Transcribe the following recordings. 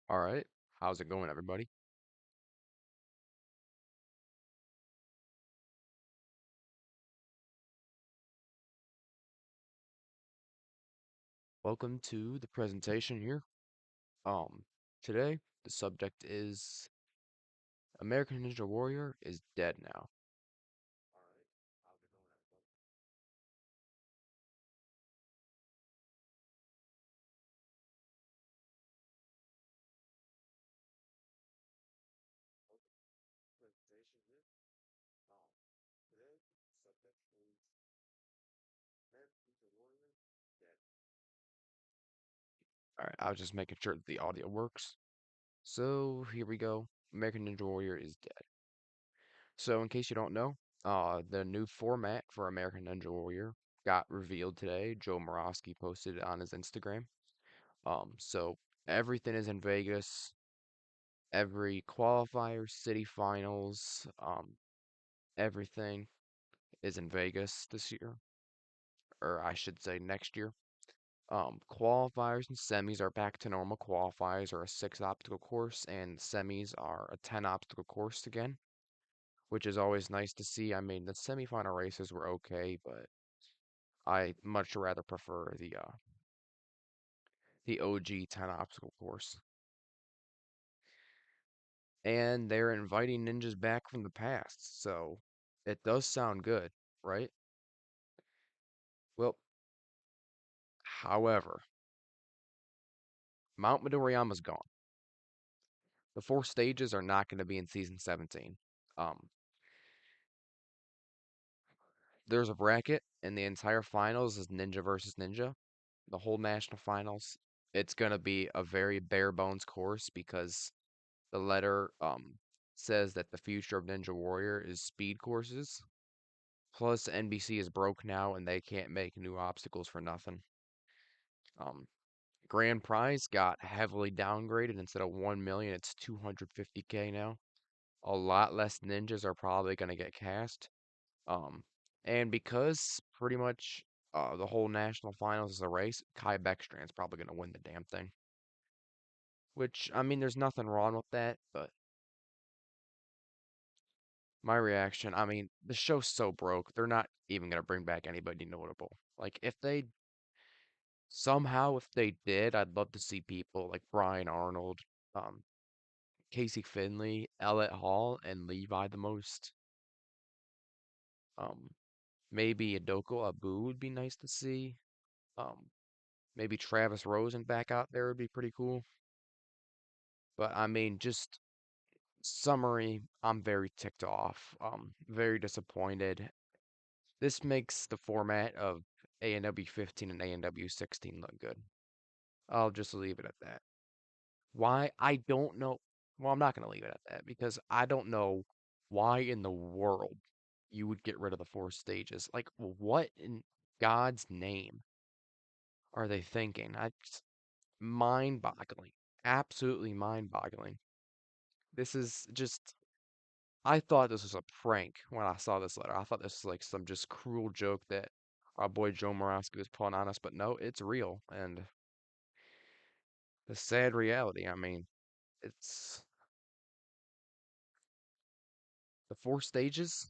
All right. How's it going, everybody? Welcome to the presentation here. Today the subject is American Ninja Warrior is dead now. All right. How's it going, everybody? Welcome to the presentation here. Today the subject is American Ninja Warrior dead. All right. I was just making sure that the audio works. So here we go. American Ninja Warrior is dead. So in case you don't know, the new format for American Ninja Warrior got revealed today. Joe Morosky posted it on his Instagram. So everything is in Vegas. Every qualifier, city finals, everything is in Vegas this year, or I should say next year. Qualifiers and semis are back to normal. Qualifiers are a six obstacle course, and semis are a 10 obstacle course again, which is always nice to see. I mean, the semifinal races were okay, but I much rather prefer the OG 10 obstacle course. And they're inviting ninjas back from the past, so it does sound good, right? Well, however, Mount Midoriyama's gone. The four stages are not going to be in season 17. Um, there's a bracket, and the entire finals is Ninja versus Ninja. The whole national finals. It's going to be a very bare bones course because the letter says that the future of Ninja Warrior is speed courses. Plus, NBC is broke now and they can't make new obstacles for nothing. Um, Grand prize got heavily downgraded. Instead of 1 million, it's 250K now. A lot less ninjas are probably going to get cast. Um, and because pretty much the whole national finals is a race, Kai Beckstrand's probably going to win the damn thing. Which, I mean, there's nothing wrong with that, but my reaction, I mean, the show's so broke, they're not even going to bring back anybody notable. Like, if they did, I'd love to see people like Brian Arnold, um, Casey Finley, Elliot Hall, and Levi the most. Um, maybe Adoko Abu would be nice to see. Um, maybe Travis Rosen back out there would be pretty cool. But I mean, just summary, I'm very ticked off. Very disappointed. This makes the format of ANW 15 and ANW 16 look good. I'll just leave it at that. Why? I don't know. Well, I'm not going to leave it at that because I don't know why in the world you would get rid of the four stages. Like, what in God's name are they thinking? Mind-boggling. Absolutely mind-boggling. This is just, I thought this was a prank when I saw this letter. I thought this was like some just cruel joke that our boy Joe Morosky was pulling on us, but no, it's real. And the sad reality, I mean, it's the four stages.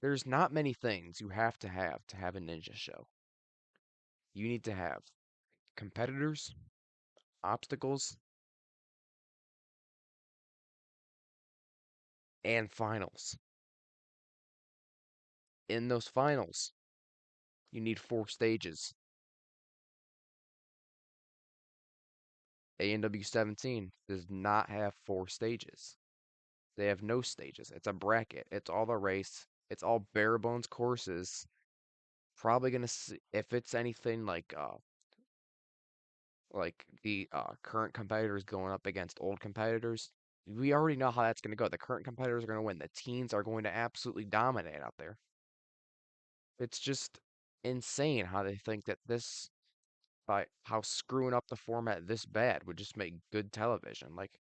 There's not many things you have to have a ninja show. You need to have competitors, obstacles, and finals. In those finals, you need four stages. ANW 17 does not have four stages. They have no stages. It's a bracket. It's all the race. It's all bare bones courses. Probably gonna see if it's anything like the current competitors going up against old competitors. We already know how that's gonna go. The current competitors are gonna win. The teens are going to absolutely dominate out there. It's just insane how they think that this by how screwing up the format this bad would just make good television. Like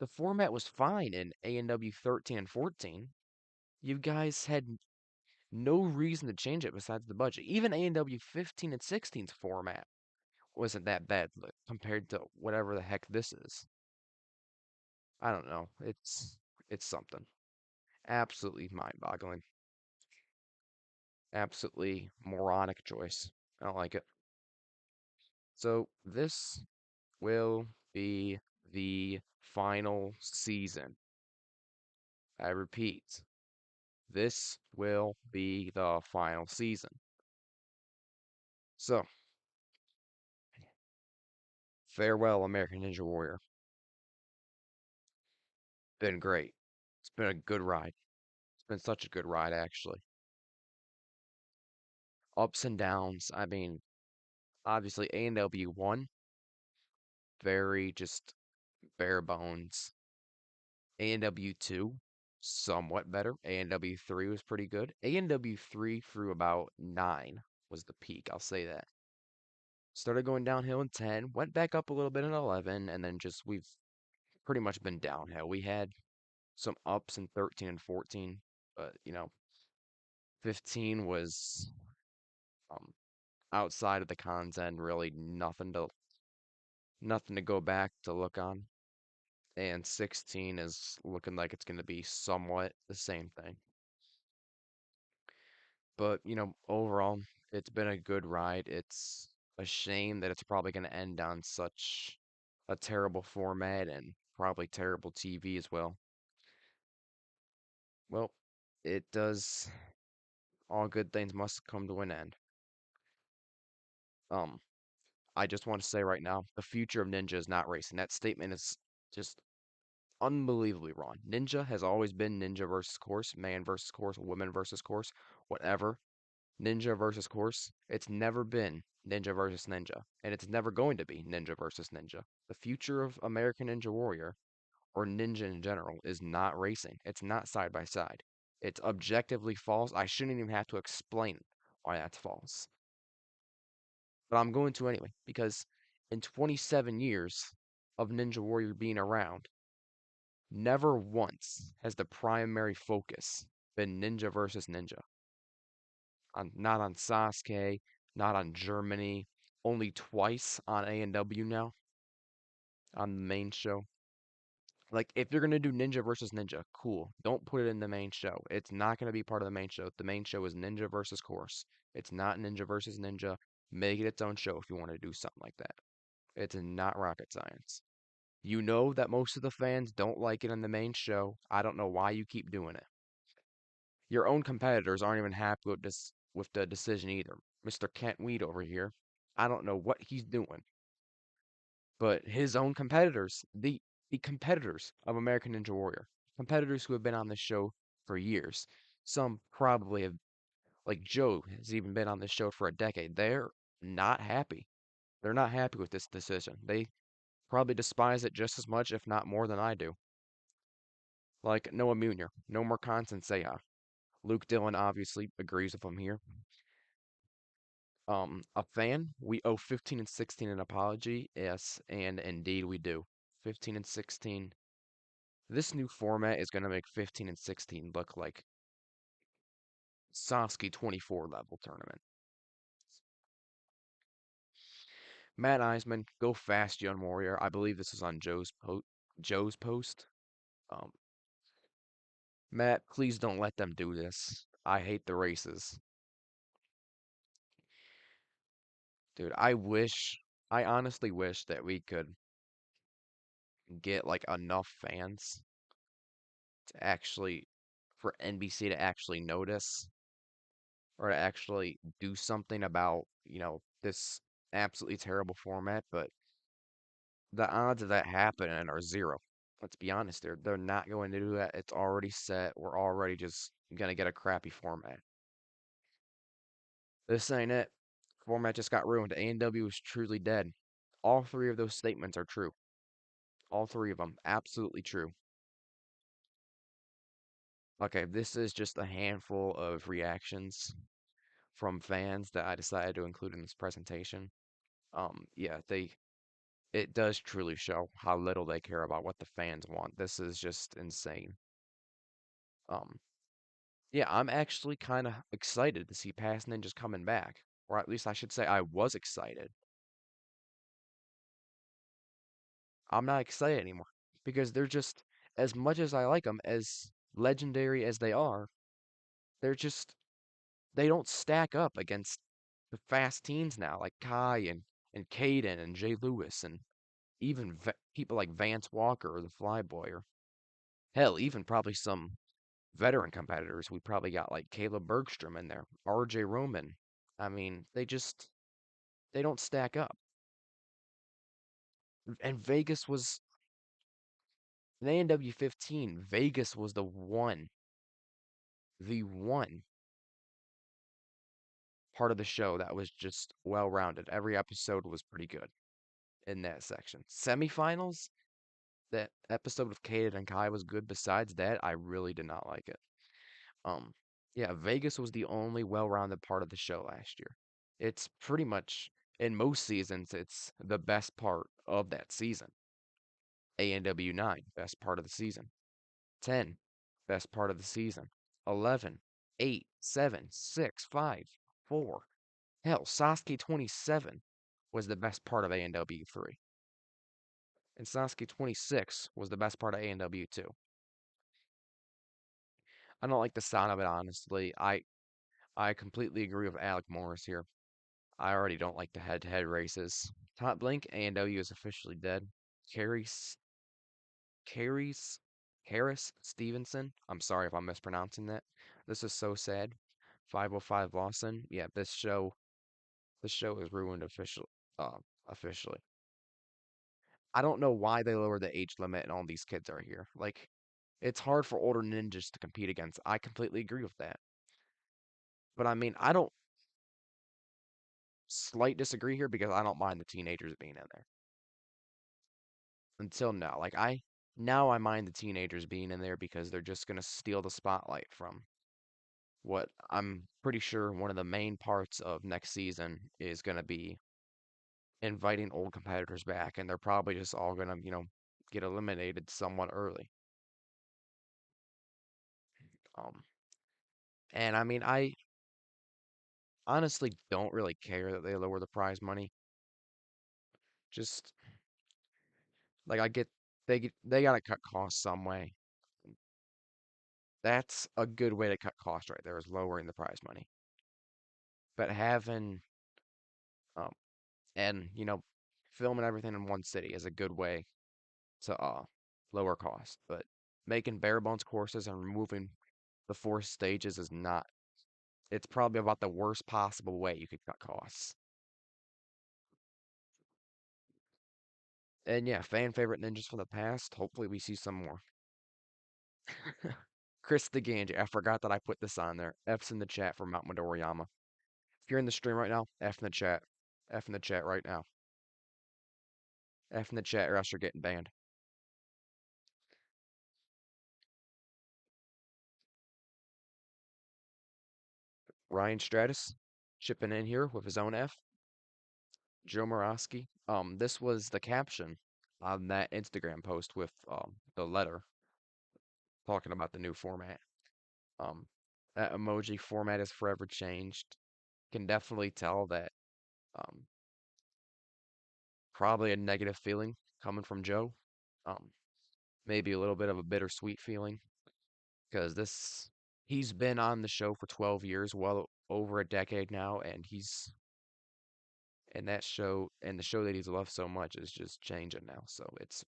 the format was fine in ANW 13 and 14. You guys had no reason to change it besides the budget. Even ANW 15 and 16's format wasn't that bad compared to whatever the heck this is. I don't know. It's something. Absolutely mind-boggling. Absolutely moronic choice. I don't like it. So this will be the final season. I repeat, this will be the final season. So, farewell, American Ninja Warrior. Been great. It's been a good ride. It's been such a good ride, actually. Ups and downs. I mean, obviously, A&W won. Very just bare bones. A&W 2, somewhat better. A&W 3 was pretty good. A&W 3 through about 9 was the peak, I'll say that. Started going downhill in 10, went back up a little bit in 11, and then just we've pretty much been downhill. We had some ups in 13 and 14, but 15 was um, outside of the cons end, really nothing to go back to look on. And 16 is looking like it's going to be somewhat the same thing. But, overall, it's been a good ride. It's a shame that it's probably going to end on such a terrible format and probably terrible TV as well. Well, it does, all good things must come to an end. Um, I just want to say right now, the future of Ninja is not racing. That statement is just unbelievably wrong. Ninja has always been Ninja versus course, man versus course, woman versus course, whatever. Ninja versus course. It's never been Ninja versus Ninja, and it's never going to be Ninja versus Ninja. The future of American Ninja Warrior, or Ninja in general, is not racing. It's not side by side. It's objectively false. I shouldn't even have to explain why that's false. But I'm going to anyway, because in 27 years of Ninja Warrior being around, never once has the primary focus been Ninja versus Ninja. Not on Sasuke, not on Germany, only twice on A&W now on the main show. Like, if you're gonna do Ninja versus Ninja, cool. Don't put it in the main show. It's not gonna be part of the main show. The main show is Ninja versus Course. It's not Ninja versus Ninja. Make it its own show if you want to do something like that. It's not rocket science. You know that most of the fans don't like it in the main show. I don't know why you keep doing it. Your own competitors aren't even happy with this with the decision either. Mr. Kent Weed over here, I don't know what he's doing, but his own competitors, the competitors of American Ninja Warrior, competitors who have been on this show for years, some probably have, like Joe has even been on this show for a decade. They're not happy. They're not happy with this decision. They probably despise it just as much, if not more, than I do. Like Noah Munier, no more Constant Seiya. Luke Dillon obviously agrees with him here. A fan, we owe 15 and 16 an apology. Yes, and indeed we do. 15 and 16. This new format is going to make 15 and 16 look like Sasuke 24 level tournament. Matt Eisman, go fast, young warrior. I believe this is on Joe's post. Um, Matt, please don't let them do this. I hate the races. Dude, I honestly wish that we could get like enough fans to actually, for NBC to actually notice or to actually do something about, this absolutely terrible format, but the odds of that happening are zero. Let's be honest, they're not going to do that. It's already set. We're already just gonna get a crappy format. This ain't it. Format just got ruined. A&W is truly dead. All three of those statements are true. All three of them, absolutely true. Okay, this is just a handful of reactions from fans that I decided to include in this presentation. Yeah, it does truly show how little they care about what the fans want. This is just insane. Um, yeah, I'm actually kind of excited to see Past Ninjas coming back, or at least I should say I was excited. I'm not excited anymore because they're just, as much as I like them, as legendary as they are, they're just, they don't stack up against the fast teens now, like Kai and Caden and Jay Lewis and even people like Vance Walker or the Flyboy or hell, even probably some veteran competitors. We probably got like Caleb Bergstrom in there, RJ Roman. I mean, they don't stack up. And Vegas was in ANW 15, Vegas was the one part of the show that was just well rounded. Every episode was pretty good in that section. Semifinals, that episode with Kaden and Kai was good. Besides that, I really did not like it. Um, yeah, Vegas was the only well-rounded part of the show last year. It's pretty much in most seasons, it's the best part of that season. ANW 9, best part of the season. 10, best part of the season. 11, 8, 7, 6, 5, 4. Hell, Sasuke 27 was the best part of ANW 3. And Sasuke 26 was the best part of ANW 2. I don't like the sound of it, honestly. I completely agree with Alec Morris here. I already don't like the head-to-head races. Top Blink ANW is officially dead. Carries Carries Harris Stevenson. I'm sorry if I'm mispronouncing that. This is so sad. 505 Lawson. Yeah, this show is ruined officially. I don't know why they lowered the age limit and all these kids are here. Like, it's hard for older ninjas to compete against. I completely agree with that. But I mean, I don't slight disagree here because I don't mind the teenagers being in there. Until now. Now I mind the teenagers being in there because they're just gonna steal the spotlight from what I'm pretty sure one of the main parts of next season is gonna be inviting old competitors back, and they're probably just all gonna, get eliminated somewhat early. Um, and I mean, I honestly don't really care that they lower the prize money. Just like I get they gotta cut costs some way. That's a good way to cut costs right there is lowering the prize money. But having um and filming everything in one city is a good way to lower cost. But making bare bones courses and removing the four stages is not. It's probably about the worst possible way you could cut costs. And yeah, fan favorite ninjas from the past. Hopefully we see some more. Chris the Ganji. I forgot that I put this on there. F's in the chat for Mount Midoriyama. If you're in the stream right now, F in the chat. F in the chat right now. F in the chat or else you're getting banned. Ryan Stratus chipping in here with his own F. Joe Morosky. This was the caption on that Instagram post with the letter talking about the new format. Um, that emoji format is forever changed. Can definitely tell that um, probably a negative feeling coming from Joe. Um, maybe a little bit of a bittersweet feeling because he's been on the show for 12 years, well over a decade now, and the show that he's loved so much is just changing now. So it's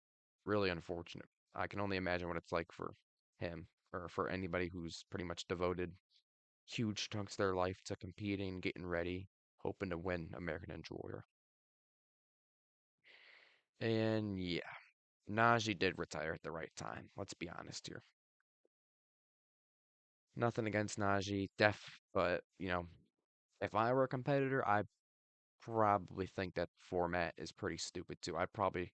really unfortunate. I can only imagine what it's like for him or for anybody who's pretty much devoted huge chunks of their life to competing, getting ready, hoping to win American Ninja Warrior. And yeah, Najee did retire at the right time. Let's be honest here. Nothing against Najee, but if I were a competitor, I probably think that format is pretty stupid too. I probably,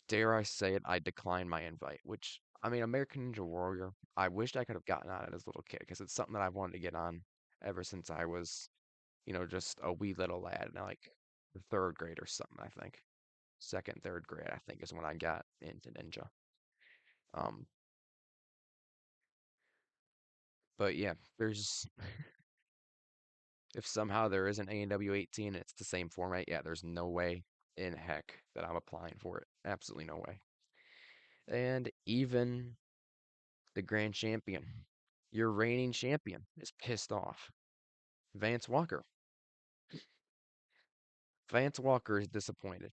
dare I say it, I decline my invite, which, I mean, American Ninja Warrior, I wished I could have gotten on it as a little kid because it's something that I've wanted to get on ever since I was, just a wee little lad, like the third grade or something, I think. Second, third grade, I think, is when I got into Ninja. Um, but yeah, if somehow there is an ANW 18 and it's the same format, yeah, there's no way in heck that I'm applying for it. Absolutely no way. And even the grand champion, your reigning champion, is pissed off. Vance Walker. Vance Walker is disappointed.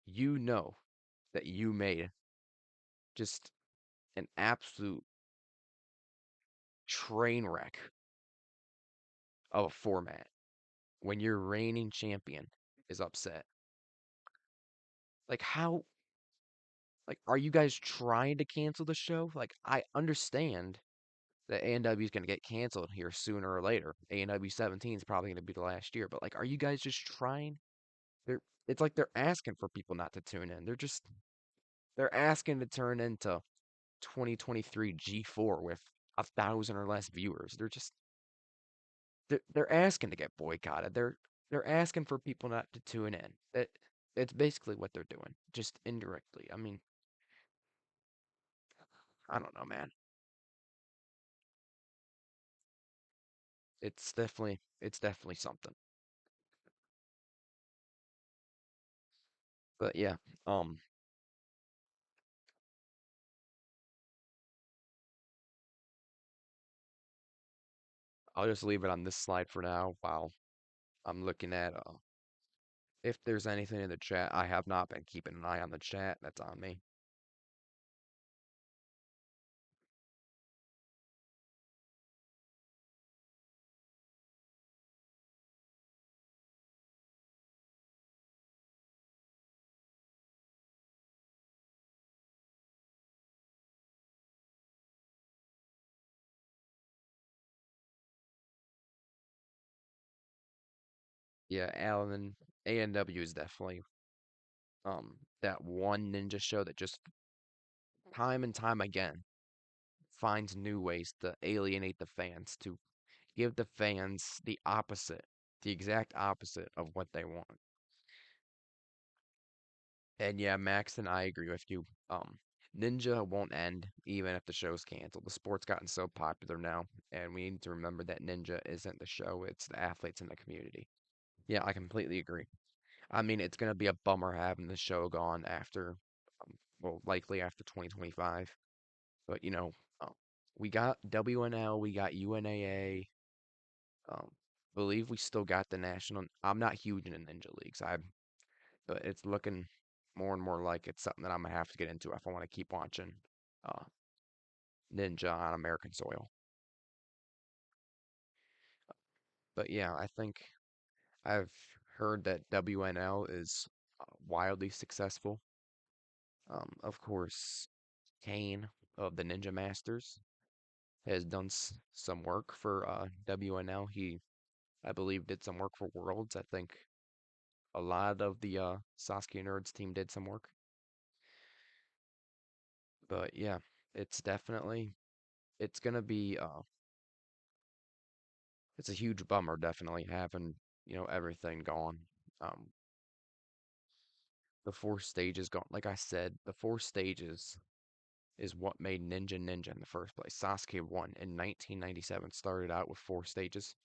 You know that you made just an absolute train wreck of a format when your reigning champion is upset. Like, how, like, are you guys trying to cancel the show? Like, I understand that A&W is going to get canceled here sooner or later. A&W 17 is probably going to be the last year, but like, are you guys just trying? They're, it's like they're asking for people not to tune in. They're asking to turn into 2023 G4 with 1,000 or less viewers. They're asking to get boycotted. They're asking for people not to tune in. It's basically what they're doing, just indirectly. I mean, I don't know, man. It's definitely something. But yeah, um, I'll just leave it on this slide for now while I'm looking at if there's anything in the chat. I have not been keeping an eye on the chat. That's on me. Yeah, Alan, A&W is definitely that one ninja show that just time and time again finds new ways to alienate the fans, to give the fans the opposite, the exact opposite of what they want. And yeah, Max and I agree with you. Ninja won't end even if the show's canceled. The sport's gotten so popular now, and we need to remember that Ninja isn't the show, it's the athletes in the community. Yeah, I completely agree. I mean, it's gonna be a bummer having the show gone after, well, likely after 2025. But um, we got WNL, we got UNAA. Believe we still got the national. I'm not huge into ninja leagues. But it's looking more and more like it's something that I'm gonna have to get into if I want to keep watching uh, Ninja on American soil. But yeah, I think I've heard that WNL is wildly successful. Of course, Kane of the Ninja Masters has done some work for WNL. He, I believe, did some work for Worlds. I think a lot of the Sasuke Nerds team did some work. But yeah, it's definitely it's gonna be it's a huge bummer definitely having, everything gone. Um the four stages gone. Like I said, the four stages is what made Ninja Ninja in the first place. Sasuke won in 1997, started out with four stages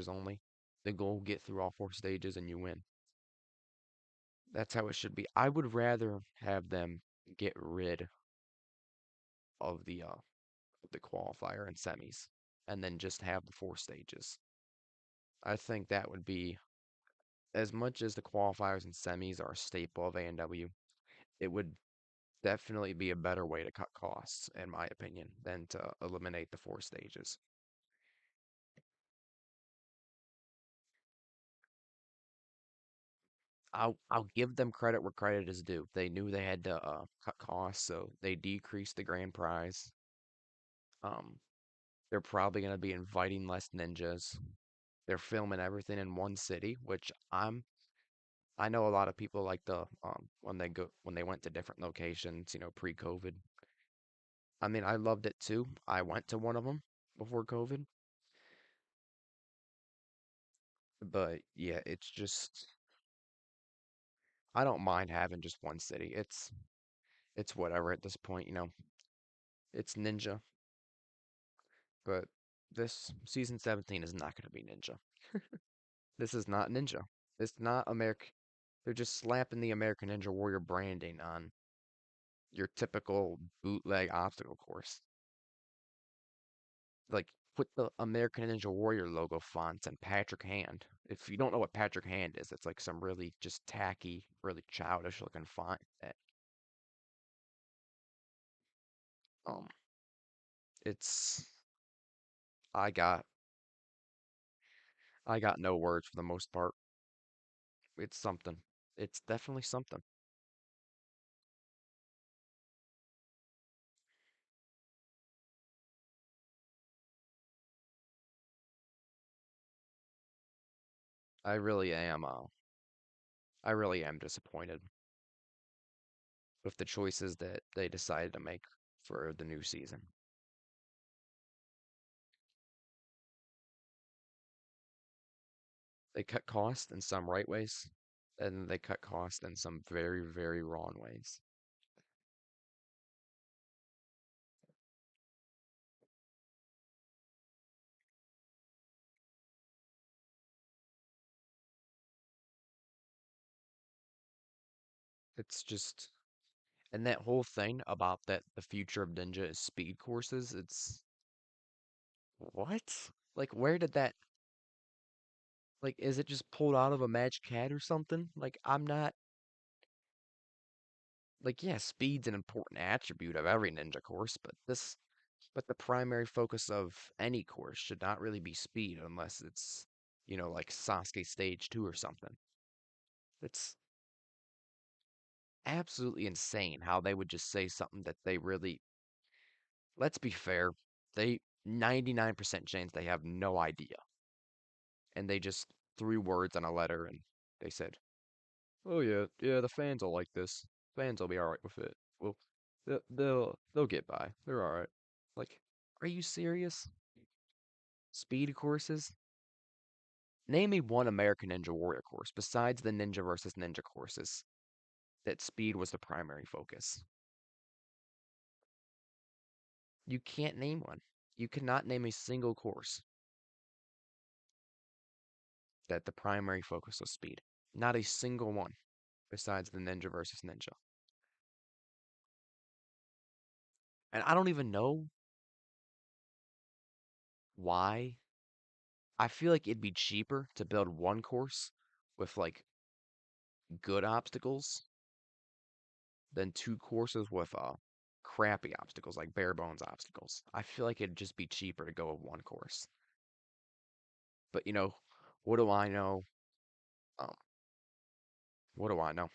only. The goal, get through all four stages and you win. That's how it should be. I would rather have them get rid of the qualifier and semis and then just have the four stages. I think that would be, as much as the qualifiers and semis are a staple of A&W, it would definitely be a better way to cut costs, in my opinion, than to eliminate the four stages. I'll give them credit where credit is due. They knew they had to cut costs, so they decreased the grand prize. Um, they're probably going to be inviting less ninjas. They're filming everything in one city, which I know a lot of people like when they went to different locations, pre-COVID. I mean, I loved it too. I went to one of them before COVID, but yeah, it's just I don't mind having just one city. It's whatever at this point, It's Ninja, but this season 17 is not going to be Ninja. This is not Ninja. It's not American. They're just slapping the American Ninja Warrior branding on your typical bootleg obstacle course. Like, put the American Ninja Warrior logo fonts and Patrick Hand. If you don't know what Patrick Hand is, it's like some really just tacky, really childish looking font that um it's I got I got no words for the most part. It's something. It's definitely something. I really am I really am disappointed with the choices that they decided to make for the new season. They cut costs in some right ways, and they cut costs in some very, very wrong ways. It's just, and that whole thing about that the future of Ninja is speed courses, it's what? Like, where did that, like, is it just pulled out of a Magic Hat or something? Like, I'm not, like, yeah, speed's an important attribute of every ninja course, but the primary focus of any course should not really be speed unless it's, like Sasuke Stage 2 or something. It's absolutely insane how they would just say something that they really, let's be fair, they 99% chance they have no idea. And they just threw words on a letter and they said, "Oh yeah, yeah, the fans will like this. Fans will be all right with it. Well, they'll get by. They're all right." Like, are you serious? Speed courses? Name me one American Ninja Warrior course besides the Ninja versus Ninja courses that speed was the primary focus. You can't name one. You cannot name a single course that the primary focus was speed. Not a single one besides the Ninja versus Ninja. And I don't even know why. I feel like it'd be cheaper to build one course with like good obstacles than two courses with crappy obstacles, like bare bones obstacles. I feel like it'd just be cheaper to go with one course. But what do I know? Um, what do I know?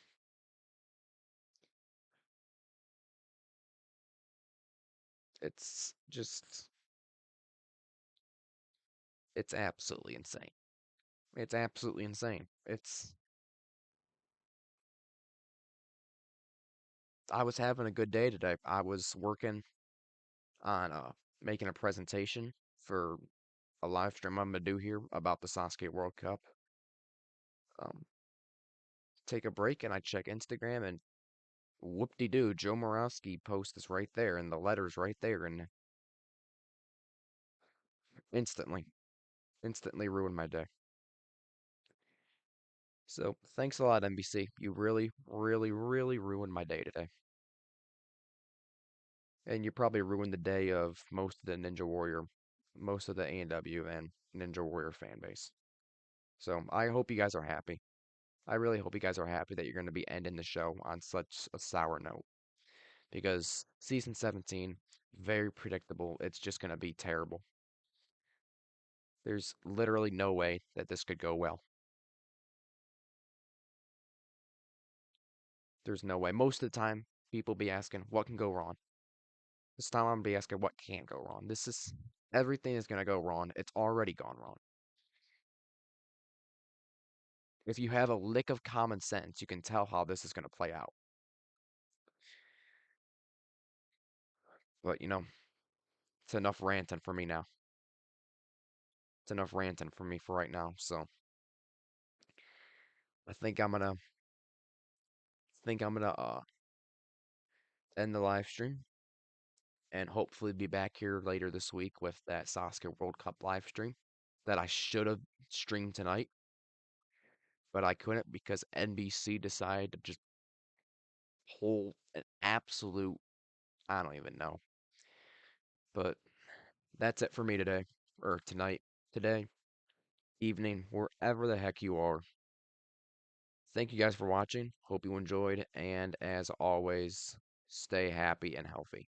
It's just, it's absolutely insane. It's absolutely insane. I was having a good day today. I was working on making a presentation for a live stream I'm gonna do here about the Sasuke World Cup. Um, take a break and I check Instagram and whoop-de-doo, Joe Morawski post is right there and the letter's right there and instantly, instantly ruined my day. So thanks a lot, NBC. You really, really, really ruined my day today. And you probably ruined the day of most of the Ninja Warrior, most of the AW and Ninja Warrior fan base. So I hope you guys are happy. I really hope you guys are happy that you're going to be ending the show on such a sour note because season 17, very predictable. It's just going to be terrible. There's literally no way that this could go well. There's no way. Most of the time, people be asking, what can go wrong? This time I'm gonna be asking, what can't go wrong? This is everything is gonna go wrong. It's already gone wrong. If you have a lick of common sense, you can tell how this is gonna play out. But it's enough ranting for me now. It's enough ranting for me for right now. So I think I'm gonna end the live stream and hopefully be back here later this week with that Sasuke World Cup live stream that I should have streamed tonight. but I couldn't because NBC decided to just pull an absolute, I don't even know. But that's it for me today, or tonight, today, evening, wherever the heck you are. Thank you guys for watching. Hope you enjoyed, and as always, stay happy and healthy.